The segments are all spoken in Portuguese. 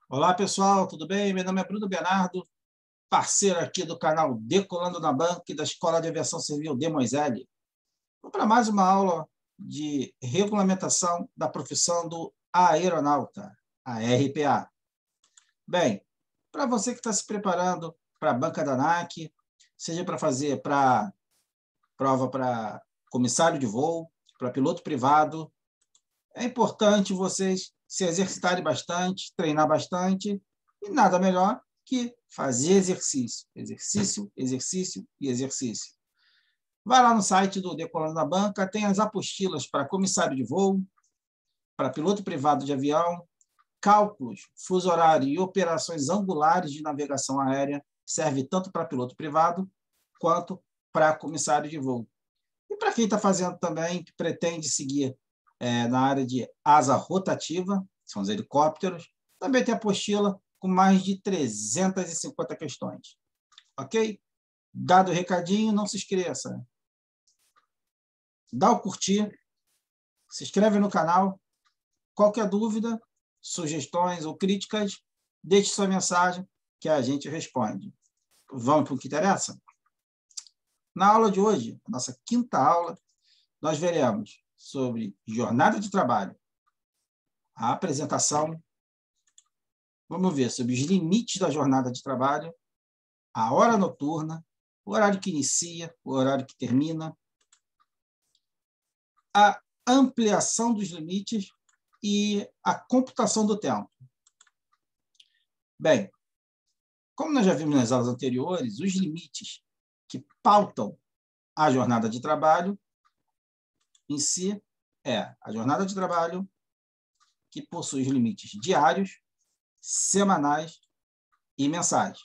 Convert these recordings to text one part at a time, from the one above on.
Olá, pessoal, tudo bem? Meu nome é Bruno Bernardo, parceiro aqui do canal Decolando na Banca e da Escola de Aviação Civil de Moisés. Vamos para mais uma aula de regulamentação da profissão do aeronauta, a RPA. Bem, para você que está se preparando para a banca da ANAC, seja para fazer prova para comissário de voo, para piloto privado, é importante vocês se exercitarem bastante, treinar bastante, e nada melhor que fazer exercício. Exercício, exercício e exercício. Vai lá no site do Decolando na Banca, tem as apostilas para comissário de voo, para piloto privado de avião, cálculos, fuso horário e operações angulares de navegação aérea, serve tanto para piloto privado quanto para comissário de voo. E para quem está fazendo também, que pretende seguir na área de asa rotativa, são os helicópteros, também tem apostila com mais de 350 questões. Ok? Dado o recadinho, não se esqueça. Dá o curtir, se inscreve no canal. Qualquer dúvida, sugestões ou críticas, deixe sua mensagem que a gente responde. Vamos para o que interessa? Na aula de hoje, nossa quinta aula, nós veremos sobre jornada de trabalho, a apresentação, vamos ver sobre os limites da jornada de trabalho, a hora noturna, o horário que inicia, o horário que termina, a ampliação dos limites e a computação do tempo. Bem, como nós já vimos nas aulas anteriores, os limites que pautam a jornada de trabalho em si é a jornada de trabalho que possui os limites diários, semanais e mensais.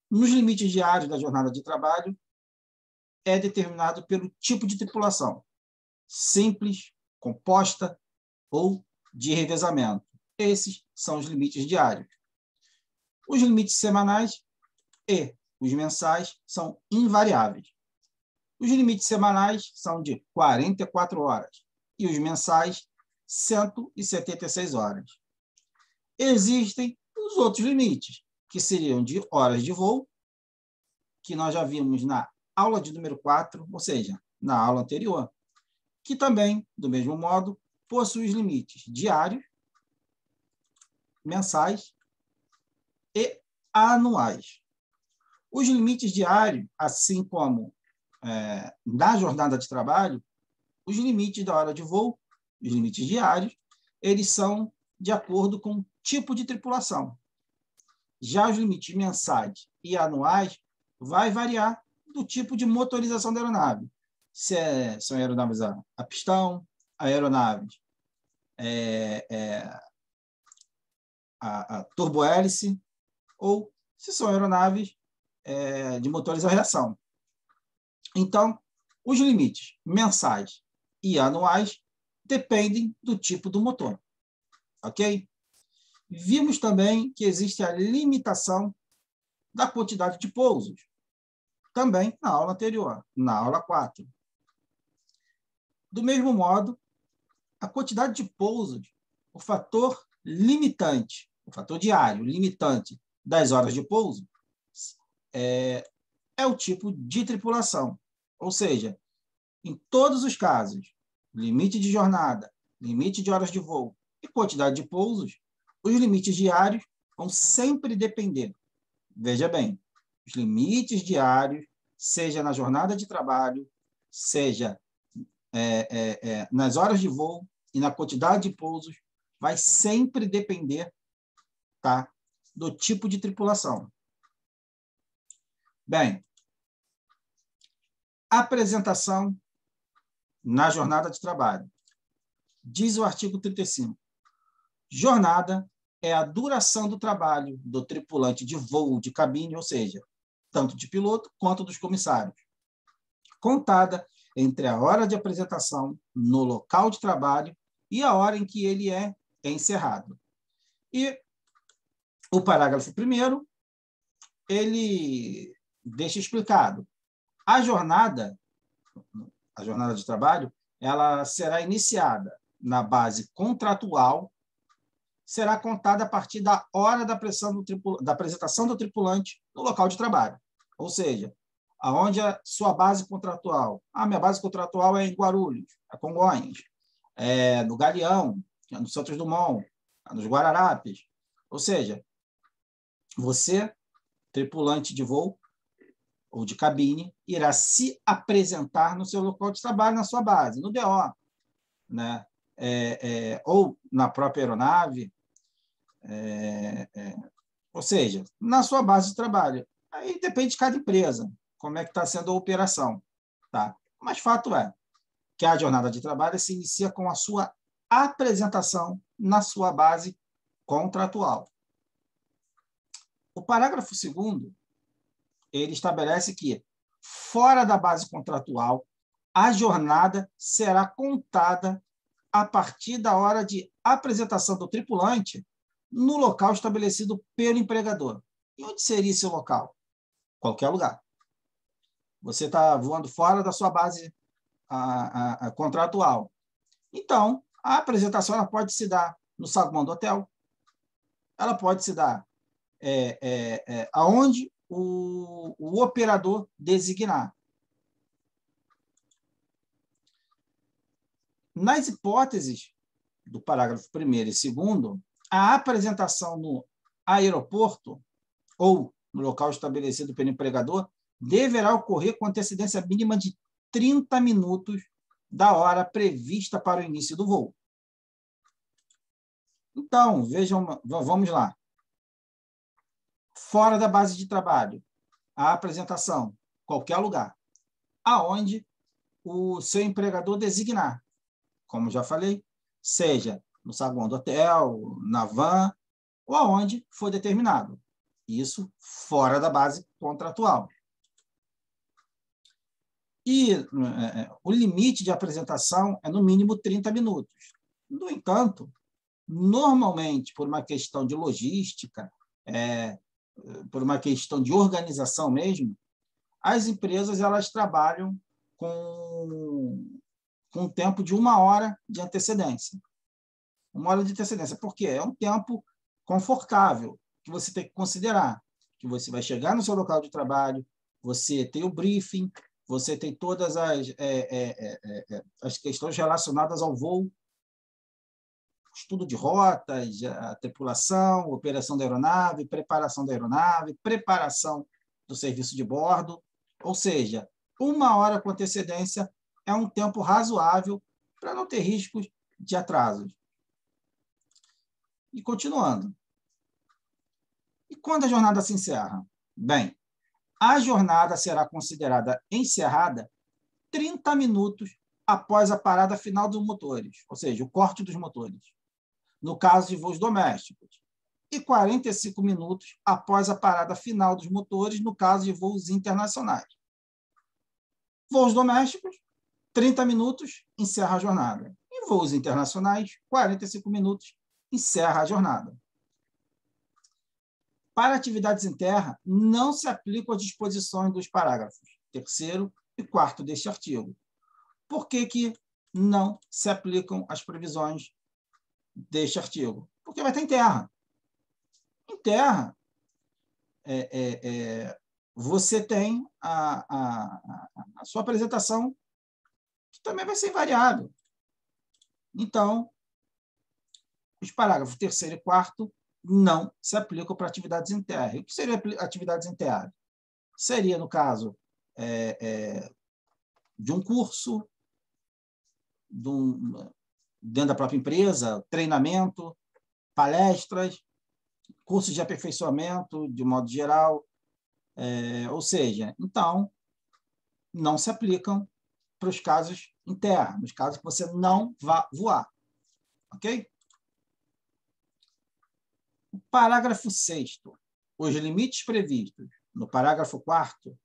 Nos limites diários da jornada de trabalho, é determinado pelo tipo de tripulação, simples, composta ou de revezamento. Esses são os limites diários. Os limites semanais e os mensais são invariáveis. Os limites semanais são de 44 horas e os mensais 176 horas. Existem os outros limites, que seriam de horas de voo, que nós já vimos na aula de número 4, ou seja, na aula anterior, que também, do mesmo modo, possui os limites diários, mensais e anuais. Os limites diários, assim como na jornada de trabalho, os limites da hora de voo, os limites diários, eles são de acordo com o tipo de tripulação. Já os limites mensais e anuais vai variar do tipo de motorização da aeronave. São aeronaves a pistão, aeronaves a turbohélice, ou se são aeronaves de motores a reação. Então, os limites mensais e anuais dependem do tipo do motor. Ok? Vimos também que existe a limitação da quantidade de pousos, também na aula anterior, na aula 4. Do mesmo modo, a quantidade de pousos, o fator limitante, o fator diário limitante das horas de pouso, é o tipo de tripulação. Ou seja, em todos os casos, limite de jornada, limite de horas de voo e quantidade de pousos, os limites diários vão sempre depender. Veja bem, os limites diários, seja na jornada de trabalho, seja nas horas de voo e na quantidade de pousos, vai sempre depender, tá, do tipo de tripulação. Bem, apresentação na jornada de trabalho. Diz o artigo 35. Jornada é a duração do trabalho do tripulante de voo de cabine, ou seja, tanto de piloto quanto dos comissários, contada entre a hora de apresentação no local de trabalho e a hora em que ele é encerrado. E o parágrafo 1º, ele deixa explicado. A jornada de trabalho, ela será iniciada na base contratual será contada a partir da hora da apresentação do tripulante no local de trabalho. Ou seja, aonde a sua base contratual. Minha base contratual é em Guarulhos, é Congonhas, é no Galeão, é no Santos Dumont, é nos Guararapes. Ou seja, você, tripulante de voo ou de cabine, irá se apresentar no seu local de trabalho, na sua base, no DO, né? Ou na própria aeronave, ou seja, na sua base de trabalho. Aí depende de cada empresa, como é que está sendo a operação. Tá? Mas fato é que a jornada de trabalho se inicia com a sua apresentação na sua base contratual. O parágrafo 2º, ele estabelece que, fora da base contratual, a jornada será contada a partir da hora de apresentação do tripulante no local estabelecido pelo empregador. E onde seria esse local? Qualquer lugar. Você está voando fora da sua base contratual. Então, a apresentação ela pode se dar no saguão do hotel, ela pode se dar aonde o operador designar. Nas hipóteses do parágrafo 1º e 2º, a apresentação no aeroporto ou no local estabelecido pelo empregador deverá ocorrer com antecedência mínima de 30 minutos da hora prevista para o início do voo. Então, vejam, vamos lá. Fora da base de trabalho, a apresentação, qualquer lugar, aonde o seu empregador designar. Como já falei, seja no saguão do hotel, na van, ou aonde for determinado. Isso fora da base contratual. E o limite de apresentação é, no mínimo, 30 minutos. No entanto, normalmente, por uma questão de logística, por uma questão de organização mesmo, as empresas elas trabalham com um tempo de 1 hora de antecedência. 1 hora de antecedência. Por quê? É um tempo confortável que você tem que considerar. Que você vai chegar no seu local de trabalho, você tem o briefing, você tem todas as questões relacionadas ao voo, estudo de rotas, a tripulação, operação da aeronave, preparação do serviço de bordo. Ou seja, 1 hora com antecedência é um tempo razoável para não ter riscos de atrasos. E continuando. E quando a jornada se encerra? Bem, a jornada será considerada encerrada 30 minutos após a parada final dos motores, ou seja, o corte dos motores, no caso de voos domésticos, e 45 minutos após a parada final dos motores, no caso de voos internacionais. Voos domésticos, 30 minutos, encerra a jornada. Em voos internacionais, 45 minutos, encerra a jornada. Para atividades em terra, não se aplicam as disposições dos parágrafos 3º e 4º deste artigo. Por que não se aplicam as previsões deste artigo? Porque vai estar em terra. Em terra, você tem a sua apresentação, que também vai ser invariável. Então, os parágrafos 3º e 4º não se aplicam para atividades em terra. O que seria atividades em terra? Seria, no caso, de um curso, dentro da própria empresa, treinamento, palestras, cursos de aperfeiçoamento, de modo geral. Ou seja, então, não se aplicam para os casos em terra, nos casos que você não vá voar. Ok? O parágrafo 6º. Os limites previstos no parágrafo 4º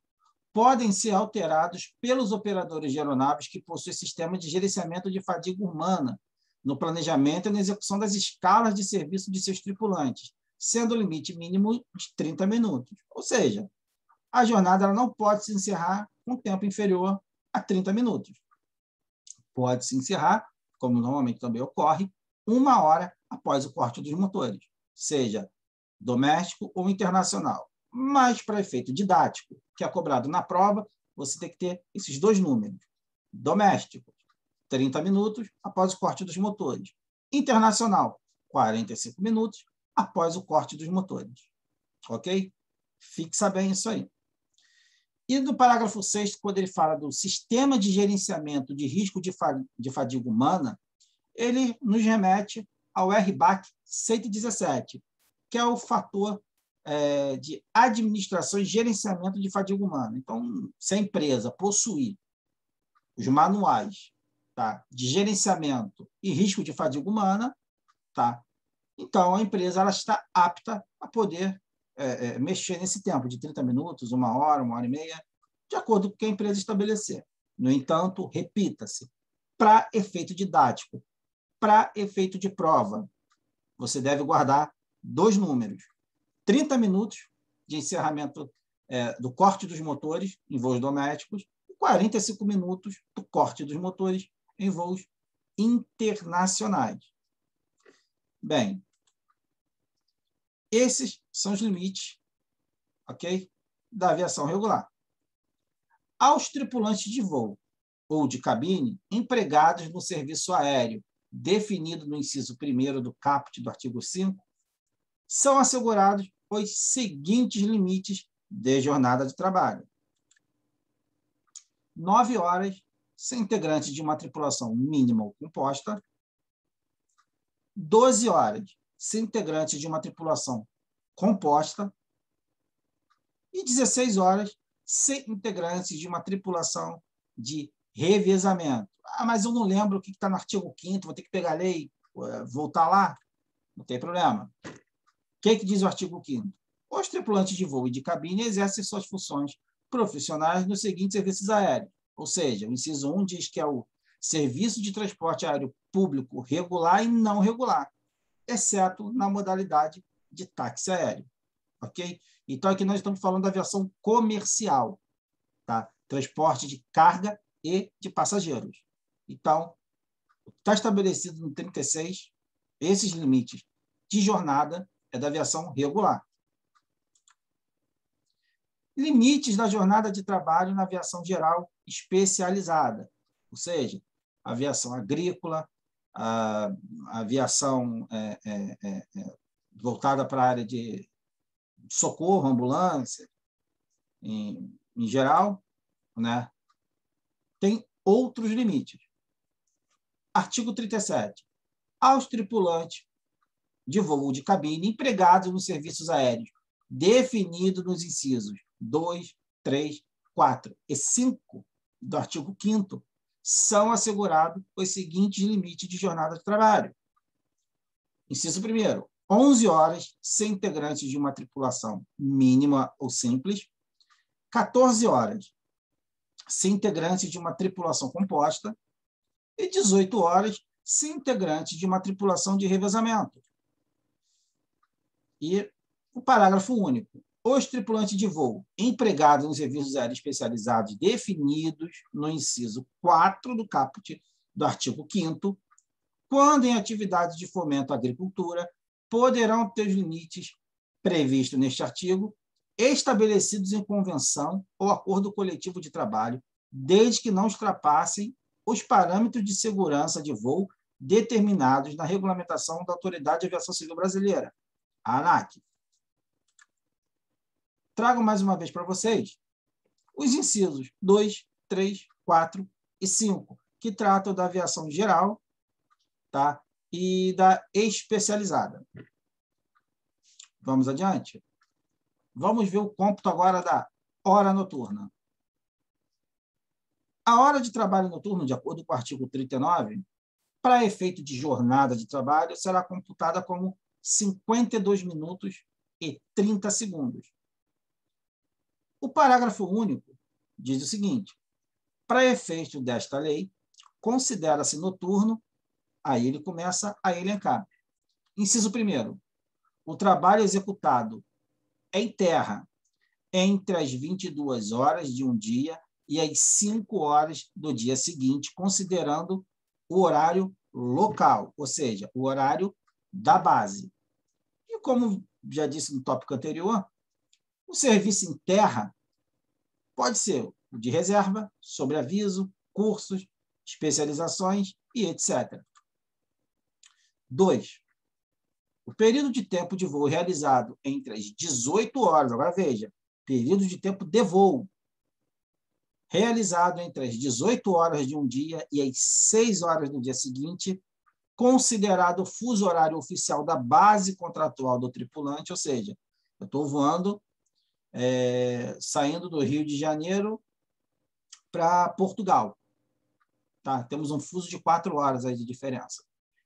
podem ser alterados pelos operadores de aeronaves que possuem sistema de gerenciamento de fadiga humana no planejamento e na execução das escalas de serviço de seus tripulantes, sendo o limite mínimo de 30 minutos. Ou seja, a jornada ela não pode se encerrar com tempo inferior a 30 minutos. Pode se encerrar, como normalmente também ocorre, 1 hora após o corte dos motores, seja doméstico ou internacional. Mas, para efeito didático, que é cobrado na prova, você tem que ter esses dois números. Doméstico, 30 minutos após o corte dos motores. Internacional, 45 minutos após o corte dos motores. Ok? Fixa bem isso aí. E no parágrafo 6º, quando ele fala do sistema de gerenciamento de risco de fadiga humana, ele nos remete ao RBAC 117, que é o fator de administração e gerenciamento de fadiga humana. Então, se a empresa possuir os manuais, tá, de gerenciamento e risco de fadiga humana, tá, então a empresa ela está apta a poder mexer nesse tempo de 30 minutos, 1 hora, 1 hora e meia, de acordo com o que a empresa estabelecer. No entanto, repita-se, para efeito didático, para efeito de prova, você deve guardar dois números. 30 minutos de encerramento do corte dos motores em voos domésticos e 45 minutos do corte dos motores em voos internacionais. Bem, esses são os limites, ok, da aviação regular. Aos tripulantes de voo ou de cabine empregados no serviço aéreo, definido no inciso 1º do caput do artigo 5, são assegurados os seguintes limites de jornada de trabalho. 9 horas, se integrante de uma tripulação mínima ou composta. 12 horas, se integrante de uma tripulação composta. E 16 horas, se integrantes de uma tripulação de revezamento. Ah, mas eu não lembro o que está no artigo 5º, vou ter que pegar a lei, voltar lá? Não tem problema. O que diz o artigo 5º? Os tripulantes de voo e de cabine exercem suas funções profissionais nos seguintes serviços aéreos. Ou seja, o inciso 1 diz que é o serviço de transporte aéreo público regular e não regular, exceto na modalidade de táxi aéreo. Ok? Então, aqui nós estamos falando da aviação comercial, tá? Transporte de carga e de passageiros. Então, está estabelecido no 36, esses limites de jornada é da aviação regular. Limites da jornada de trabalho na aviação geral especializada, ou seja, aviação agrícola, a aviação voltada para a área de socorro, ambulância, em geral, né? Tem outros limites. Artigo 37. Aos tripulantes de voo de cabine empregados nos serviços aéreos, definido nos incisos 2, 3, 4 e 5 do artigo 5º, são assegurados os seguintes limites de jornada de trabalho. Inciso 1º, 11 horas sem integrantes de uma tripulação mínima ou simples, 14 horas sem integrantes de uma tripulação composta e 18 horas sem integrantes de uma tripulação de revezamento. E o parágrafo único. Os tripulantes de voo empregados nos serviços aéreos especializados definidos no inciso 4 do caput do artigo 5º, quando em atividades de fomento à agricultura, poderão ter os limites previstos neste artigo estabelecidos em convenção ou acordo coletivo de trabalho, desde que não ultrapassem os parâmetros de segurança de voo determinados na regulamentação da Autoridade de Aviação Civil Brasileira, a ANAC. Trago mais uma vez para vocês os incisos 2, 3, 4 e 5, que tratam da aviação geral, tá? E da especializada. Vamos adiante? Vamos ver o cômputo agora da hora noturna. A hora de trabalho noturno, de acordo com o artigo 39, para efeito de jornada de trabalho, será computada como 52 minutos e 30 segundos. O parágrafo único diz o seguinte: para efeito desta lei, considera-se noturno, aí ele começa a elencar. Inciso 1º, o trabalho executado em terra entre as 22 horas de um dia e as 5 horas do dia seguinte, considerando o horário local, ou seja, o horário da base. E como já disse no tópico anterior, o serviço em terra pode ser o de reserva, sobreaviso, cursos, especializações e etc. 2. O período de tempo de voo realizado entre as 18 horas, agora veja, período de tempo de voo, realizado entre as 18 horas de um dia e as 6 horas do dia seguinte, considerado o fuso horário oficial da base contratual do tripulante, ou seja, eu estou voando, saindo do Rio de Janeiro para Portugal. Tá? Temos um fuso de 4 horas aí de diferença.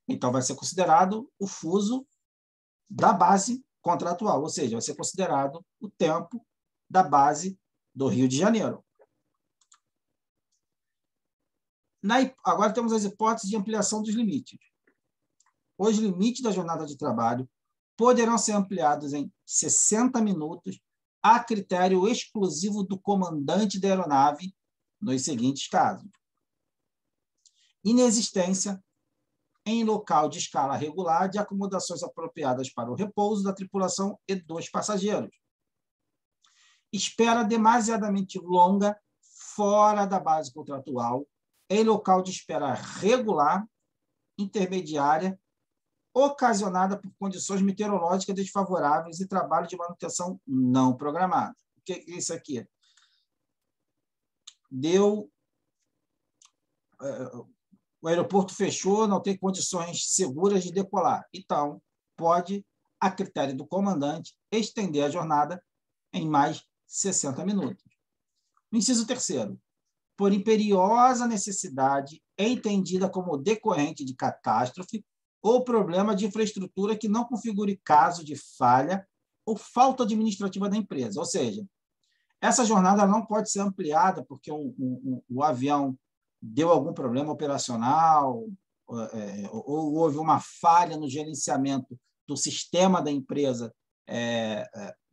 Então, vai ser considerado o fuso da base contratual, ou seja, vai ser considerado o tempo da base do Rio de Janeiro. Agora temos as hipóteses de ampliação dos limites. Os limites da jornada de trabalho poderão ser ampliados em 60 minutos a critério exclusivo do comandante da aeronave nos seguintes casos: inexistência em local de escala regular de acomodações apropriadas para o repouso da tripulação e dos passageiros. Espera demasiadamente longa fora da base contratual, em local de espera regular, intermediária, ocasionada por condições meteorológicas desfavoráveis e trabalho de manutenção não programado. O que é isso aqui? O aeroporto fechou, não tem condições seguras de decolar. Então, pode, a critério do comandante, estender a jornada em mais 60 minutos. Inciso 3º. Por imperiosa necessidade, entendida como decorrente de catástrofe ou problema de infraestrutura que não configure caso de falha ou falta administrativa da empresa. Ou seja, essa jornada não pode ser ampliada porque o avião deu algum problema operacional, ou houve uma falha no gerenciamento do sistema da empresa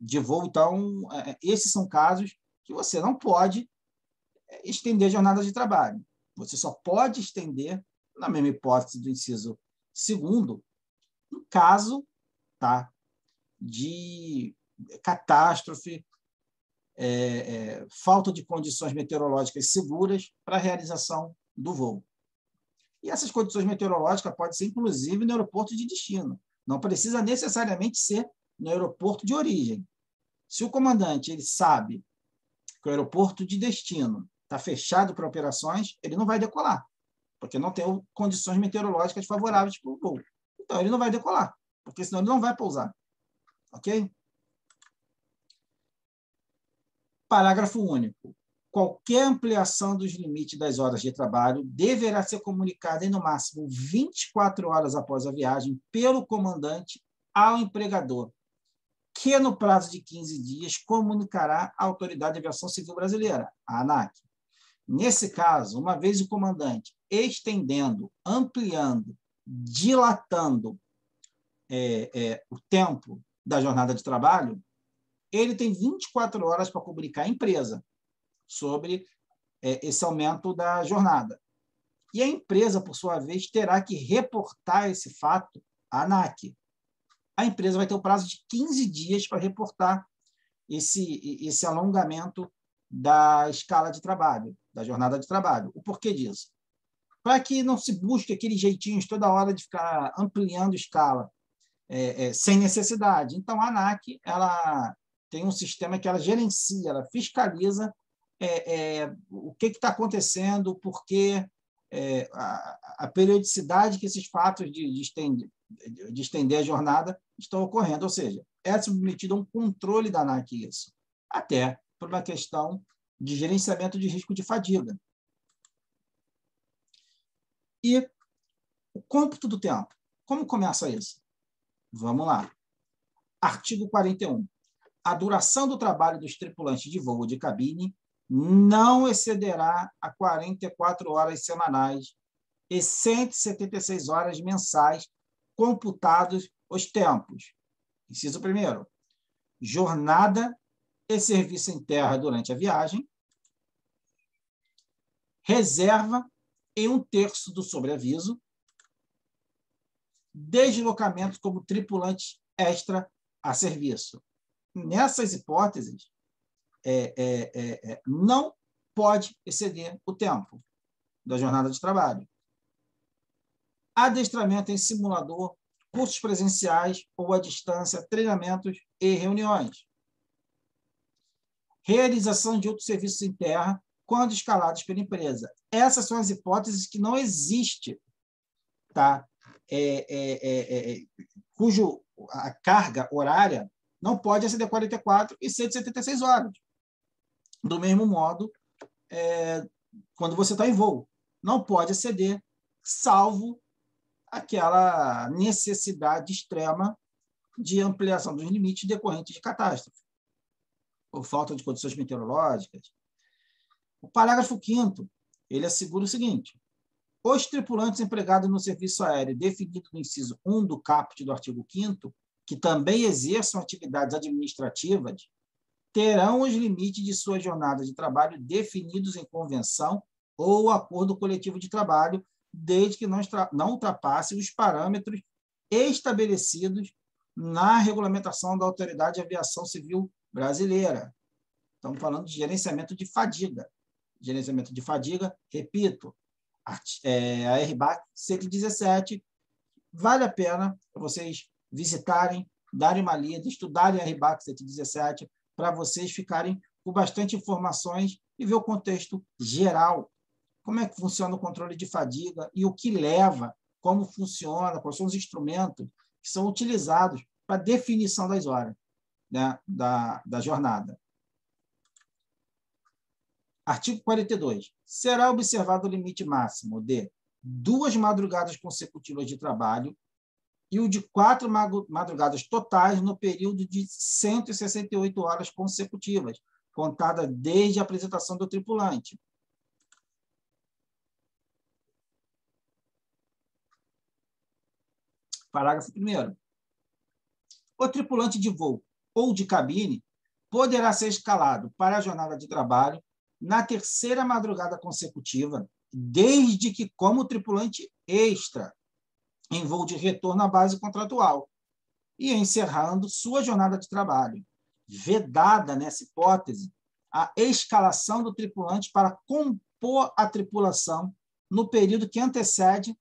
de voo. Então, esses são casos que você não pode estender a jornada de trabalho. Você só pode estender, na mesma hipótese do inciso 2º, em caso, tá, de catástrofe, falta de condições meteorológicas seguras para a realização do voo. E essas condições meteorológicas podem ser, inclusive, no aeroporto de destino. Não precisa necessariamente ser no aeroporto de origem. Se o comandante ele sabe que o aeroporto de destino está fechado para operações, ele não vai decolar, porque não tem condições meteorológicas favoráveis para o voo. Então, ele não vai decolar, porque senão ele não vai pousar. Ok? Parágrafo único. Qualquer ampliação dos limites das horas de trabalho deverá ser comunicada em, no máximo, 24 horas após a viagem pelo comandante ao empregador, que, no prazo de 15 dias, comunicará à Autoridade de Aviação Civil Brasileira, a ANAC. Nesse caso, uma vez o comandante estendendo, ampliando, dilatando o tempo da jornada de trabalho, ele tem 24 horas para comunicar à empresa sobre esse aumento da jornada. E a empresa, por sua vez, terá que reportar esse fato à ANAC. A empresa vai ter o prazo de 15 dias para reportar esse alongamento da escala de trabalho, da jornada de trabalho. O porquê disso? Para que não se busque aqueles jeitinhos toda hora de ficar ampliando escala sem necessidade. Então, a ANAC ela tem um sistema que ela gerencia, ela fiscaliza o que está acontecendo, porque a periodicidade que esses fatos de estender a jornada estão ocorrendo, ou seja, é submetido a um controle da ANAC isso, até por uma questão de gerenciamento de risco de fadiga. E o cômputo do tempo. Como começa isso? Vamos lá. Artigo 41. A duração do trabalho dos tripulantes de voo de cabine não excederá a 44 horas semanais e 176 horas mensais, computados os tempos. Inciso 1º. Jornada e serviço em terra durante a viagem. Reserva em 1/3 do sobreaviso. deslocamentos como tripulante extra a serviço. Nessas hipóteses, não pode exceder o tempo da jornada de trabalho. Adestramento em simulador, cursos presenciais ou à distância, treinamentos e reuniões. Realização de outros serviços em terra, quando escalados pela empresa. Essas são as hipóteses que não existe, tá? Cujo a carga horária não pode exceder 44 e 176 horas. Do mesmo modo, quando você está em voo, não pode exceder, salvo aquela necessidade extrema de ampliação dos limites decorrentes de catástrofe, ou falta de condições meteorológicas. O parágrafo 5º, ele assegura o seguinte: os tripulantes empregados no serviço aéreo definido no inciso 1 do caput do artigo 5º, que também exerçam atividades administrativas, terão os limites de sua jornada de trabalho definidos em convenção ou acordo coletivo de trabalho, desde que não ultrapasse os parâmetros estabelecidos na regulamentação da Autoridade de Aviação Civil Brasileira. Estamos falando de gerenciamento de fadiga. Gerenciamento de fadiga, repito, a RBAC 117, vale a pena vocês visitarem, darem uma lida, estudarem a RBAC 117, para vocês ficarem com bastante informações e ver o contexto geral. Como é que funciona o controle de fadiga e o que leva, como funciona, quais são os instrumentos que são utilizados para a definição das horas, né, da jornada. Artigo 42. Será observado o limite máximo de 2 madrugadas consecutivas de trabalho e o de 4 madrugadas totais no período de 168 horas consecutivas, contada desde a apresentação do tripulante. Parágrafo 1º. O tripulante de voo ou de cabine poderá ser escalado para a jornada de trabalho na 3ª madrugada consecutiva, desde que como tripulante extra, em voo de retorno à base contratual, e encerrando sua jornada de trabalho. Vedada, nessa hipótese, a escalação do tripulante para compor a tripulação no período que antecede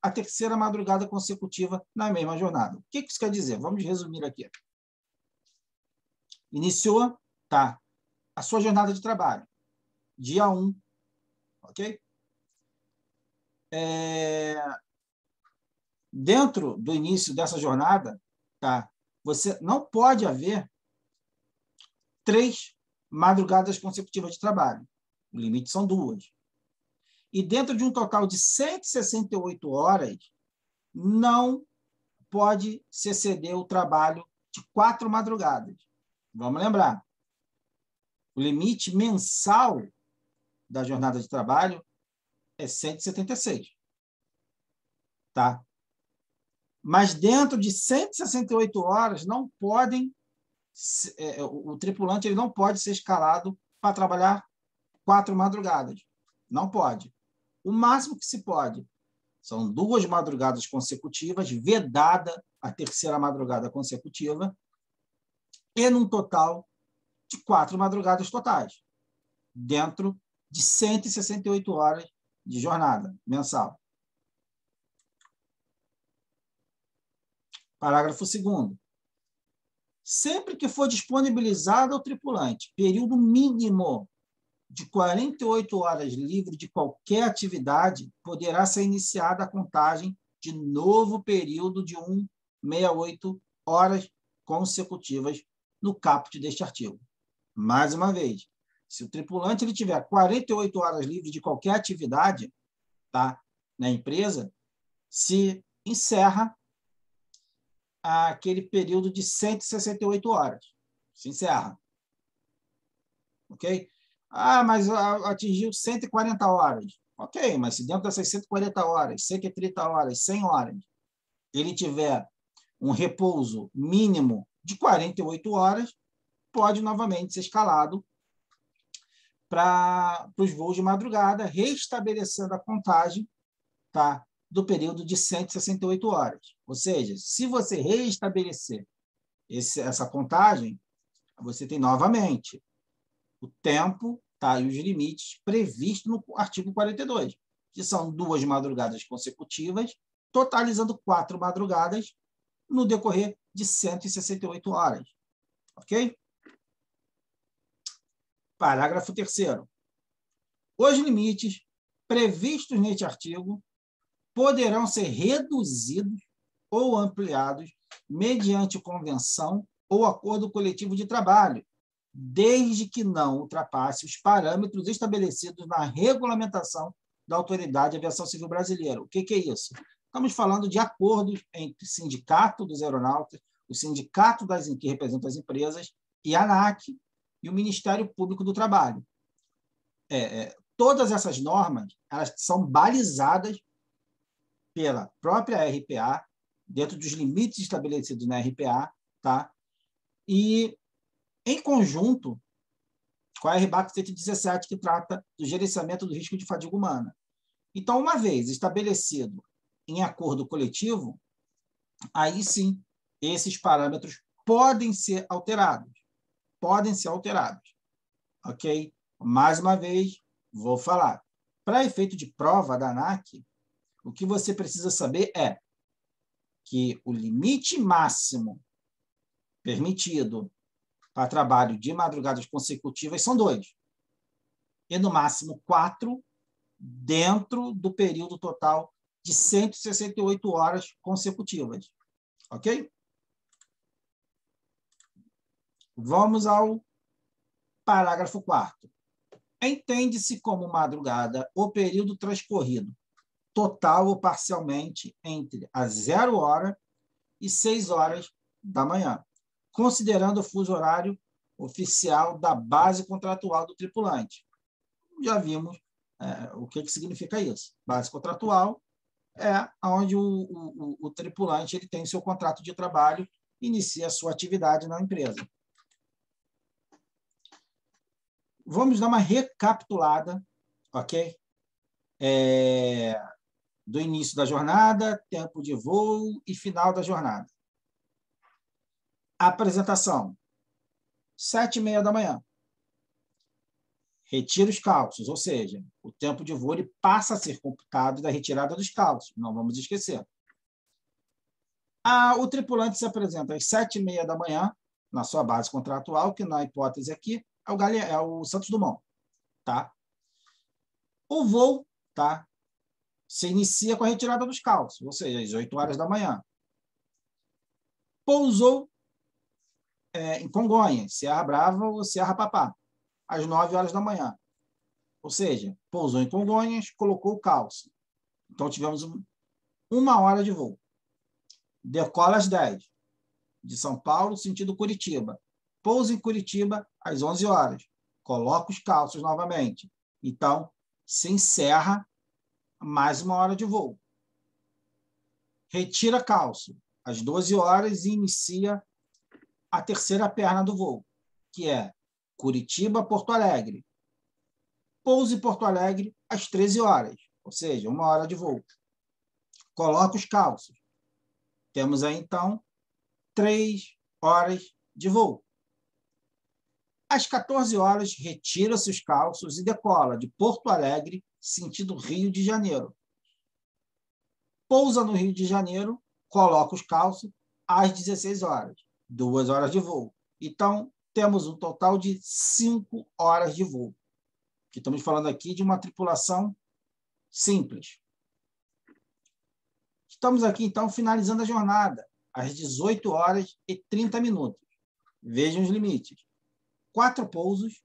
a 3ª madrugada consecutiva na mesma jornada. O que isso quer dizer? Vamos resumir aqui. Iniciou, tá, a sua jornada de trabalho, dia 1, ok? Dentro do início dessa jornada, tá, você não pode haver 3 madrugadas consecutivas de trabalho. O limite são 2. E dentro de um total de 168 horas, não pode se exceder o trabalho de 4 madrugadas. Vamos lembrar. O limite mensal da jornada de trabalho é 176. Tá? Mas dentro de 168 horas, não podem, o tripulante ele não pode ser escalado para trabalhar 4 madrugadas. Não pode. O máximo que se pode são 2 madrugadas consecutivas, vedada a 3ª madrugada consecutiva, e num total de 4 madrugadas totais, dentro de 168 horas de jornada mensal. Parágrafo 2º. Sempre que for disponibilizado ao tripulante período mínimo de 48 horas livre de qualquer atividade, poderá ser iniciada a contagem de novo período de 168 horas consecutivas no caput deste artigo. Mais uma vez, se o tripulante ele tiver 48 horas livre de qualquer atividade, tá, na empresa, se encerra aquele período de 168 horas. Se encerra. Ok? Ah, mas atingiu 140 horas. Ok, mas se dentro dessas 140 horas, 130 horas, 100 horas, ele tiver um repouso mínimo de 48 horas, pode novamente ser escalado para os voos de madrugada, restabelecendo a contagem, tá, do período de 168 horas. Ou seja, se você reestabelecer essa contagem, você tem novamente o tempo, tá, e os limites previstos no artigo 42, que são 2 madrugadas consecutivas, totalizando 4 madrugadas no decorrer de 168 horas. Ok? Parágrafo 3º. Os limites previstos neste artigo poderão ser reduzidos ou ampliados mediante convenção ou acordo coletivo de trabalho, desde que não ultrapasse os parâmetros estabelecidos na regulamentação da Autoridade de Aviação Civil Brasileira. O que é isso? Estamos falando de acordos entre o Sindicato dos Aeronautas, o Sindicato que representa as empresas, e a ANAC e o Ministério Público do Trabalho. Todas essas normas elas são balizadas pela própria RPA, dentro dos limites estabelecidos na RPA, tá? E, em conjunto, com a RBAC 117, que trata do gerenciamento do risco de fadiga humana. Então, uma vez estabelecido em acordo coletivo, aí sim, esses parâmetros podem ser alterados. Podem ser alterados. Ok? Mais uma vez, vou falar. Para efeito de prova da ANAC, o que você precisa saber é que o limite máximo permitido para trabalho de madrugadas consecutivas são 2. E, no máximo, 4 dentro do período total de 168 horas consecutivas. Ok? Vamos ao parágrafo 4º. Entende-se como madrugada o período transcorrido, total ou parcialmente, entre as 0 hora e 6 horas da manhã, considerando o fuso horário oficial da base contratual do tripulante. Já vimos o que significa isso. Base contratual é onde o tripulante ele tem seu contrato de trabalho e inicia a sua atividade na empresa. Vamos dar uma recapitulada, ok? Do início da jornada, tempo de voo e final da jornada. Apresentação, 7h30 da manhã. Retira os cálculos, ou seja, o tempo de voo ele passa a ser computado da retirada dos cálculos, não vamos esquecer. O tripulante se apresenta às 7h30 da manhã, na sua base contratual, que na hipótese aqui é o Santos Dumont. Tá? O voo, tá? Se inicia com a retirada dos cálculos, ou seja, às 8 horas da manhã. Pousou em Congonhas, Serra Brava ou Serra Papá, às 9 horas da manhã. Ou seja, pousou em Congonhas, colocou o cálculo. Então, tivemos 1 hora de voo. Decola às 10, de São Paulo, sentido Curitiba. Pousa em Curitiba às 11 horas. Coloca os cálculos novamente. Então, se encerra mais 1 hora de voo. Retira cálculo às 12 horas e inicia a terceira perna do voo, que é Curitiba-Porto Alegre. Pousa em Porto Alegre às 13 horas, ou seja, 1 hora de voo. Coloca os cálculos. Temos aí, então, 3 horas de voo. Às 14 horas, retira-se os cálculos e decola de Porto Alegre, sentido Rio de Janeiro. Pousa no Rio de Janeiro, coloca os cálculos às 16 horas. 2 horas de voo. Então, temos um total de 5 horas de voo. Que estamos falando aqui de uma tripulação simples. Estamos aqui, então, finalizando a jornada, às 18 horas e 30 minutos. Vejam os limites. 4 pousos,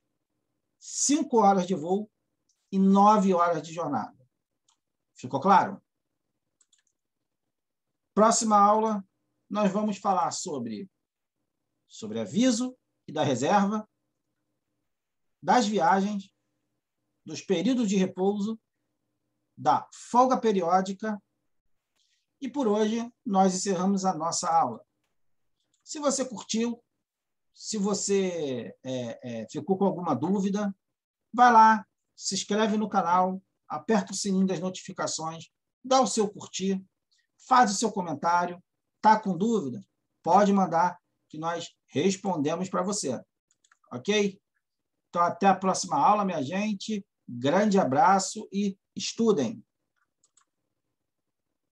5 horas de voo e 9 horas de jornada. Ficou claro? Próxima aula, nós vamos falar sobre aviso e da reserva, das viagens, dos períodos de repouso, da folga periódica. E por hoje, nós encerramos a nossa aula. Se você curtiu, se você ficou com alguma dúvida, vai lá, se inscreve no canal, aperta o sininho das notificações dá o seu curtir, faz o seu comentário. Tá com dúvida? Pode mandar que nós respondemos para você. Ok? Então, até a próxima aula, minha gente. Grande abraço e estudem!